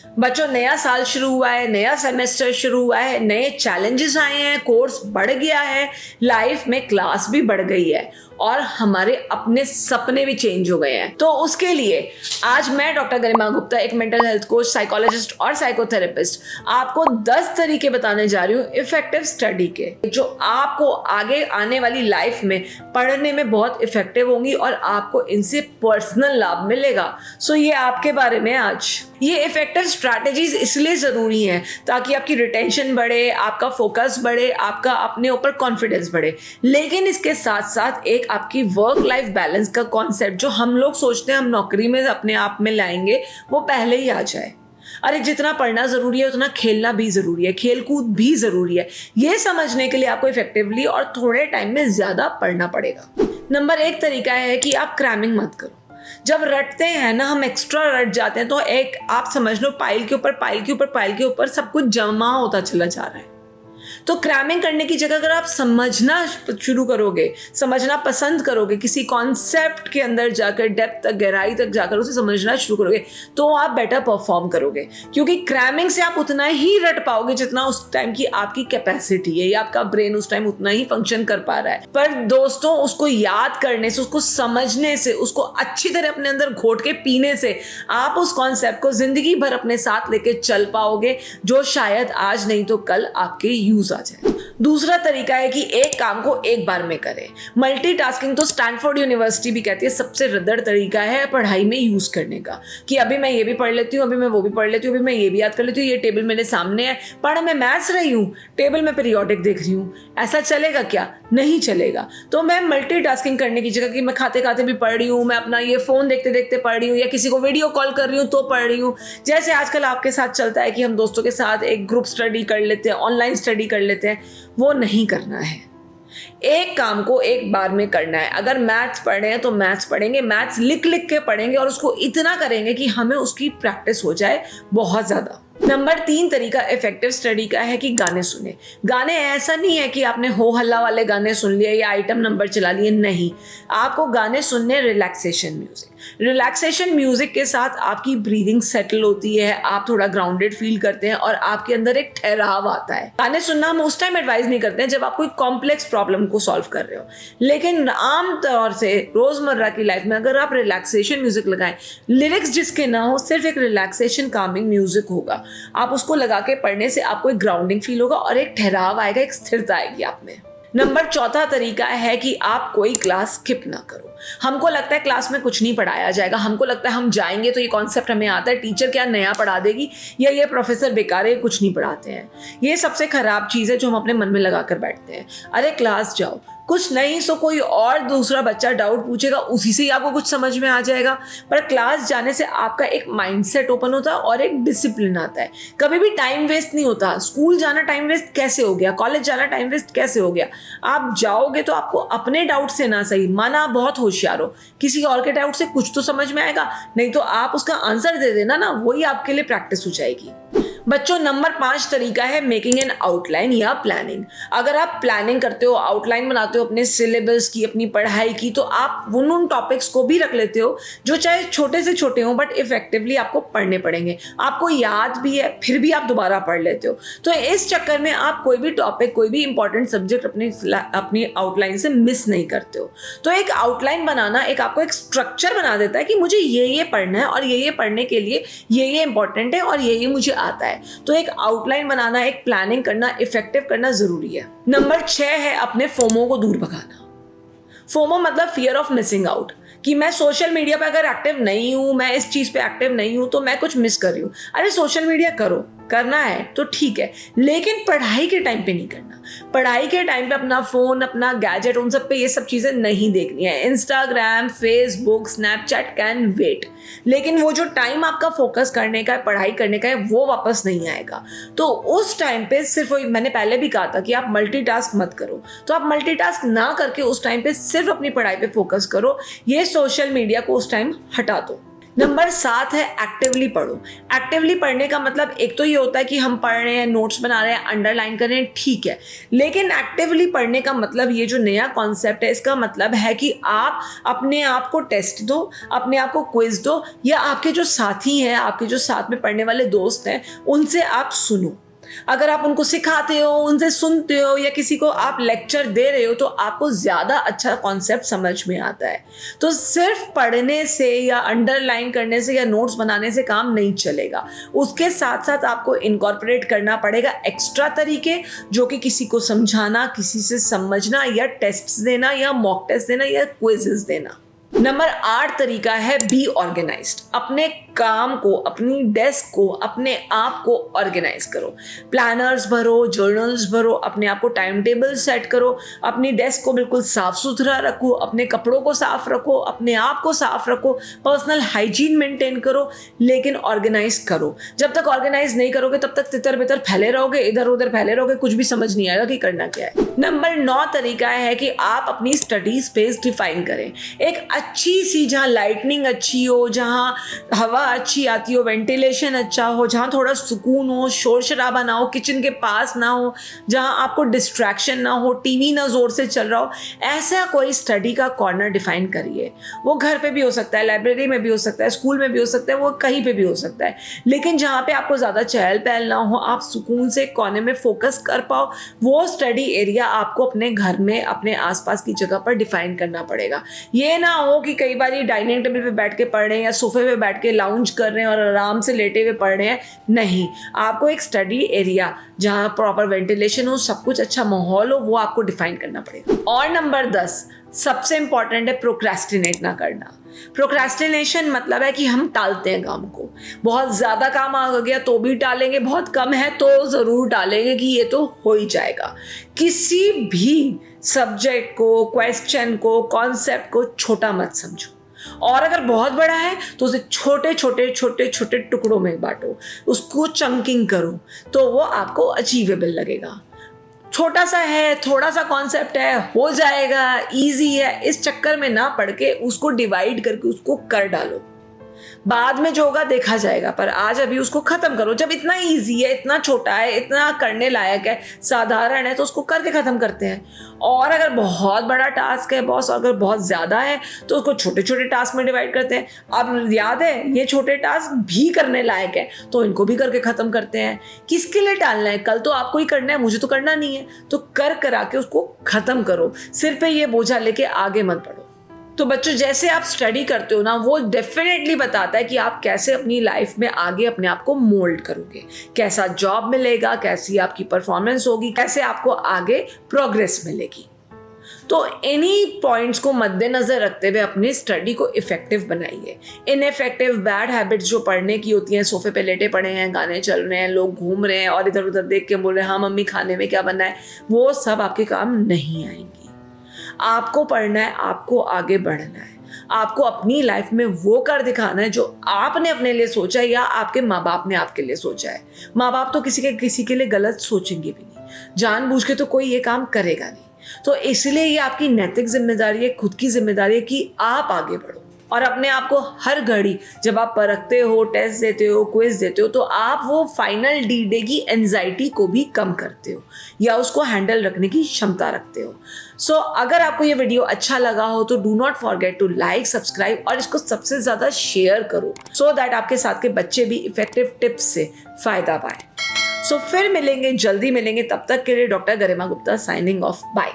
बच्चों, नया साल शुरू हुआ है, नया सेमेस्टर शुरू हुआ है, नए चैलेंजेस आए हैं, कोर्स बढ़ गया है, लाइफ में क्लास भी बढ़ गई है और हमारे अपने सपने भी चेंज हो गए हैं। तो उसके लिए आज मैं डॉक्टर गरिमा गुप्ता, एक मेंटल हेल्थ कोच, साइकोलॉजिस्ट और साइकोथेरेपिस्ट, आपको 10 तरीके बताने जा रही हूँ इफेक्टिव स्टडी के, जो आपको आगे आने वाली लाइफ में पढ़ने में बहुत इफेक्टिव होंगी और आपको इनसे पर्सनल लाभ मिलेगा। सो ये आपके बारे में आज। ये इफेक्टिव स्ट्रैटेजीज इसलिए ज़रूरी हैं ताकि आपकी रिटेंशन बढ़े, आपका फोकस बढ़े, आपका अपने ऊपर कॉन्फिडेंस बढ़े। लेकिन इसके साथ साथ एक आपकी वर्क लाइफ बैलेंस का कॉन्सेप्ट, जो हम लोग सोचते हैं हम नौकरी में अपने आप में लाएंगे, वो पहले ही आ जाए। अरे जितना पढ़ना ज़रूरी है उतना खेलना भी ज़रूरी है, खेल कूद भी ज़रूरी है। ये समझने के लिए आपको इफेक्टिवली और थोड़े टाइम में ज़्यादा पढ़ना पड़ेगा। नंबर 1 तरीका है कि आप क्रैमिंग मत करो। जब रटते हैं ना, हम एक्स्ट्रा रट जाते हैं तो एक आप समझ लो पाइल के ऊपर पाइल के ऊपर पाइल के ऊपर सब कुछ जमा होता चला जा रहा है। तो क्रैमिंग करने की जगह अगर आप समझना शुरू करोगे, समझना पसंद करोगे, किसी कॉन्सेप्ट के अंदर जाकर डेप्थ तक, गहराई तक जाकर उसे समझना शुरू करोगे, तो आप बेटर परफॉर्म करोगे। क्योंकि क्रैमिंग से आप उतना ही रट पाओगे जितना उस टाइम की आपकी कैपेसिटी है या आपका ब्रेन उस टाइम उतना ही फंक्शन कर पा रहा है। पर दोस्तों, उसको याद करने से, उसको समझने से, उसको अच्छी तरह अपने अंदर घोट के पीने से आप उस कॉन्सेप्ट को जिंदगी भर अपने साथ लेके चल पाओगे, जो शायद आज नहीं तो कल आपके यूज आ जाए। दूसरा तरीका है कि एक काम को एक बार में करें। मल्टीटास्किंग तो स्टैनफोर्ड यूनिवर्सिटी भी कहती है सबसे रद्दड़ तरीका है पढ़ाई में यूज करने का, कि अभी मैं ये भी पढ़ लेती हूँ, अभी मैं वो भी पढ़ लेती हूँ, अभी मैं ये भी याद कर लेती हूँ, ये टेबल मेरे सामने है, पढ़ मैं मैथ्स रही हूँ, टेबल में पीरियोडिक देख रही हूँ। ऐसा चलेगा क्या? नहीं चलेगा। तो मैं मल्टीटास्किंग करने की जगह कि मैं खाते खाते भी पढ़ रही हूँ, मैं अपना ये फोन देखते देखते पढ़ रही हूँ, या किसी को वीडियो कॉल कर रही हूँ तो पढ़ रही हूँ, जैसे आजकल आपके साथ चलता है कि हम दोस्तों के साथ एक ग्रुप स्टडी कर लेते हैं, ऑनलाइन स्टडी कर लेते हैं, वो नहीं करना है। एक काम को एक बार में करना है। अगर मैथ्स पढ़ रहे हैं तो मैथ्स पढ़ेंगे, मैथ्स लिख लिख के पढ़ेंगे और उसको इतना करेंगे कि हमें उसकी प्रैक्टिस हो जाए बहुत ज़्यादा। नंबर 3 तरीका इफेक्टिव स्टडी का है कि गाने सुने। गाने ऐसा नहीं है कि आपने हो हल्ला वाले गाने सुन लिए या आइटम नंबर चला लिए, नहीं। आपको गाने सुनने रिलैक्सेशन म्यूजिक। रिलैक्सेशन म्यूजिक के साथ आपकी ब्रीदिंग सेटल होती है, आप थोड़ा ग्राउंडेड फील करते हैं और आपके अंदर एक ठहराव आता है। गाने सुनना हम उस टाइम एडवाइज नहीं करते हैं जब आप कोई कॉम्प्लेक्स प्रॉब्लम को सॉल्व कर रहे हो, लेकिन आम तौर से रोजमर्रा की लाइफ में अगर आप रिलैक्सेशन म्यूजिक लगाएं, लिरिक्स जिसके ना हो, सिर्फ एक रिलैक्सेशन कामिंग म्यूजिक होगा, आप उसको लगा के पढ़ने से आपको एक ग्राउंडिंग फील होगा और एक ठहराव आएगा, एक स्थिरता आएगी आप में। नंबर 4 तरीका है कि आप कोई क्लास स्किप ना करो। हमको लगता है क्लास में कुछ नहीं पढ़ाया जाएगा, हमको लगता है हम जाएंगे तो ये कॉन्सेप्ट हमें आता है, टीचर क्या नया पढ़ा देगी, या ये प्रोफेसर बेकार है, कुछ नहीं पढ़ाते हैं। ये सबसे खराब चीज़ है जो हम अपने मन में लगा कर बैठते हैं। अरे क्लास जाओ, कुछ नहीं सो कोई और दूसरा बच्चा डाउट पूछेगा, उसी से ही आपको कुछ समझ में आ जाएगा। पर क्लास जाने से आपका एक माइंडसेट ओपन होता है और एक डिसिप्लिन आता है। कभी भी टाइम वेस्ट नहीं होता। स्कूल जाना टाइम वेस्ट कैसे हो गया, कॉलेज जाना टाइम वेस्ट कैसे हो गया? आप जाओगे तो आपको अपने डाउट से ना सही, माना आप बहुत होशियार हो, किसी और के डाउट से कुछ तो समझ में आएगा, नहीं तो आप उसका आंसर दे देना ना, वही आपके लिए प्रैक्टिस हो जाएगी। बच्चों, नंबर 5 तरीका है मेकिंग एन आउटलाइन या प्लानिंग। अगर आप प्लानिंग करते हो, आउटलाइन बनाते हो अपने सिलेबस की, अपनी पढ़ाई की, तो आप उन टॉपिक्स को भी रख लेते हो जो चाहे छोटे से छोटे हों बट इफेक्टिवली आपको पढ़ने पड़ेंगे। आपको याद भी है, फिर भी आप दोबारा पढ़ लेते हो। तो इस चक्कर में आप कोई भी टॉपिक, कोई भी इंपॉर्टेंट सब्जेक्ट अपनी आउटलाइन से मिस नहीं करते हो। तो एक आउटलाइन बनाना एक आपको एक स्ट्रक्चर बना देता है कि मुझे ये पढ़ना है और ये पढ़ने के लिए ये इंपॉर्टेंट है और ये मुझे आता है। तो एक आउटलाइन बनाना, एक प्लानिंग करना, इफेक्टिव करना जरूरी है। नंबर 6 है अपने फोमो को दूर भगाना। फोमो मतलब फियर ऑफ मिसिंग आउट, कि मैं सोशल मीडिया पे अगर एक्टिव नहीं हूं, मैं इस चीज पे एक्टिव नहीं हूं तो मैं कुछ मिस कर रही हूं। अरे सोशल मीडिया करो, करना है तो ठीक है, लेकिन पढ़ाई के टाइम पे नहीं करना। पढ़ाई के टाइम पे अपना फोन, अपना गैजेट, उन सब पे ये सब चीजें नहीं देखनी है। Instagram, Facebook, Snapchat can wait, लेकिन वो जो टाइम आपका फोकस करने का है, पढ़ाई करने का है, वो वापस नहीं आएगा। तो उस टाइम पे सिर्फ, मैंने पहले भी कहा था कि आप मल्टीटास्क मत करो, तो आप मल्टीटास्क ना करके उस टाइम पे सिर्फ अपनी पढ़ाई पे फोकस करो। ये सोशल मीडिया को उस टाइम हटा दो। नंबर 7 है एक्टिवली पढ़ो। एक्टिवली पढ़ने का मतलब एक तो ये होता है कि हम पढ़ रहे हैं, नोट्स बना रहे हैं, अंडरलाइन कर रहे हैं, ठीक है, लेकिन एक्टिवली पढ़ने का मतलब, ये जो नया कॉन्सेप्ट है, इसका मतलब है कि आप अपने आप को टेस्ट दो, अपने आप को क्विज दो, या आपके जो साथी हैं, आपके जो साथ में पढ़ने वाले दोस्त हैं, उनसे आप सुनो। अगर आप उनको सिखाते हो, उनसे सुनते हो, या किसी को आप लेक्चर दे रहे हो, तो आपको ज़्यादा अच्छा कॉन्सेप्ट समझ में आता है। तो सिर्फ पढ़ने से या अंडरलाइन करने से या नोट्स बनाने से काम नहीं चलेगा, उसके साथ साथ आपको इनकॉर्पोरेट करना पड़ेगा एक्स्ट्रा तरीके, जो कि किसी को समझाना, किसी से समझना, या टेस्ट्स देना, या मॉक टेस्ट देना, या क्विजेस देना। नंबर 8 तरीका है बी ऑर्गेनाइज्ड। अपने काम को, अपनी डेस्क को, अपने आप को ऑर्गेनाइज करो। प्लानर्स भरो, जर्नल्स भरो, अपने आप को टाइम टेबल सेट करो, अपनी डेस्क को बिल्कुल साफ सुथरा रखो, अपने कपड़ों को साफ रखो, अपने आप को साफ रखो, पर्सनल हाइजीन मेंटेन करो, लेकिन ऑर्गेनाइज करो। जब तक ऑर्गेनाइज नहीं करोगे तब तक तितर बितर फैले रहोगे, इधर उधर फैले रहोगे, कुछ भी समझ नहीं आएगा कि करना क्या है। नंबर 9 तरीका है कि आप अपनी स्टडी स्पेस डिफाइन करें। एक अच्छी सी, जहाँ लाइटनिंग अच्छी हो, जहाँ हवा अच्छी आती हो, वेंटिलेशन अच्छा हो, जहाँ थोड़ा सुकून हो, शोर शराबा ना हो, किचन के पास ना हो, जहाँ आपको डिस्ट्रैक्शन ना हो, टीवी ना जोर से चल रहा हो, ऐसा कोई स्टडी का कॉर्नर डिफाइन करिए। वो घर पे भी हो सकता है, लाइब्रेरी में भी हो सकता है, स्कूल में भी हो सकता है, वो कहीं पे भी हो सकता है, लेकिन जहाँ पे आपको ज़्यादा चहल पहल ना हो, आप सुकून से कोने में फोकस कर पाओ, वो स्टडी एरिया आपको अपने घर में, अपने आसपास की जगह पर डिफाइन करना पड़ेगा। ये ना हो कि कई बार डाइनिंग टेबल पे बैठ के पढ़ रहे हैं, या सोफे पे बैठ के लाउंज कर रहे हैं और आराम से लेटे हुए पढ़ रहे हैं। नहीं, आपको एक स्टडी एरिया जहाँ प्रॉपर वेंटिलेशन हो, सब कुछ अच्छा माहौल हो, वो आपको डिफाइन करना पड़ेगा। और नंबर 10 सबसे इंपॉर्टेंट है प्रोक्रेस्टिनेट ना करना। प्रोक्रेस्टिनेशन मतलब है कि हम टालते हैं काम को। बहुत ज़्यादा काम आ गया तो भी टालेंगे, बहुत कम है तो ज़रूर टालेंगे कि ये तो हो ही जाएगा। किसी भी सब्जेक्ट को, क्वेश्चन को, कॉन्सेप्ट को छोटा मत समझो, और अगर बहुत बड़ा है तो उसे छोटे छोटे छोटे छोटे टुकड़ों में बांटो, उसको चंकिंग करो, तो वो आपको अचीवेबल लगेगा। छोटा सा है, थोड़ा सा कॉन्सेप्ट है, हो जाएगा, इजी है, इस चक्कर में ना पड़ के उसको डिवाइड करके उसको कर डालो। बाद में जो होगा देखा जाएगा, पर आज अभी उसको खत्म करो। जब इतना इजी है, इतना छोटा है, इतना करने लायक है, साधारण है, तो उसको करके खत्म करते हैं। और अगर बहुत बड़ा टास्क है बॉस, अगर बहुत ज़्यादा है, तो उसको छोटे छोटे टास्क में डिवाइड करते हैं। अब याद है, ये छोटे टास्क भी करने लायक है, तो इनको भी करके ख़त्म करते हैं। किसके लिए टालना है? कल तो आपको ही करना है, मुझे तो करना नहीं है। तो कर करा के उसको ख़त्म करो, सिर पे ये बोझा लेके आगे मत बढ़ो। तो बच्चों, जैसे आप स्टडी करते हो ना, वो डेफिनेटली बताता है कि आप कैसे अपनी लाइफ में आगे अपने आप को मोल्ड करोगे, कैसा जॉब मिलेगा, कैसी आपकी परफॉर्मेंस होगी, कैसे आपको आगे प्रोग्रेस मिलेगी। तो इन्हीं पॉइंट्स को मद्देनजर रखते हुए अपनी स्टडी को इफेक्टिव बनाइए। इनइफेक्टिव बैड हैबिट्स जो पढ़ने की होती हैं, सोफे पे लेटे पड़े हैं, गाने चल रहे हैं, लोग घूम रहे हैं और इधर उधर देख के बोल रहे हैं हाँ मम्मी खाने में क्या बनना है, वो सब आपके काम नहीं आएंगी। आपको पढ़ना है, आपको आगे बढ़ना है, आपको अपनी लाइफ में वो कर दिखाना है जो आपने अपने लिए सोचा है या आपके माँ बाप ने आपके लिए सोचा है। माँ बाप तो किसी के लिए गलत सोचेंगे भी नहीं, जानबूझ के तो कोई ये काम करेगा नहीं। तो इसलिए ये आपकी नैतिक जिम्मेदारी है, खुद की जिम्मेदारी है कि आप आगे बढ़ो और अपने आप को हर घड़ी जब आप परखते हो, टेस्ट देते हो, क्विज देते हो, तो आप वो फाइनल D-Day की एंजाइटी को भी कम करते हो या उसको हैंडल रखने की क्षमता रखते हो। सो अगर आपको ये वीडियो अच्छा लगा हो तो do not forget to like, subscribe और इसको सबसे ज़्यादा शेयर करो, सो दैट आपके साथ के बच्चे भी इफेक्टिव टिप्स से फ़ायदा पाएं। सो फिर मिलेंगे, जल्दी मिलेंगे, तब तक के लिए डॉक्टर गरिमा गुप्ता साइनिंग ऑफ, बाय।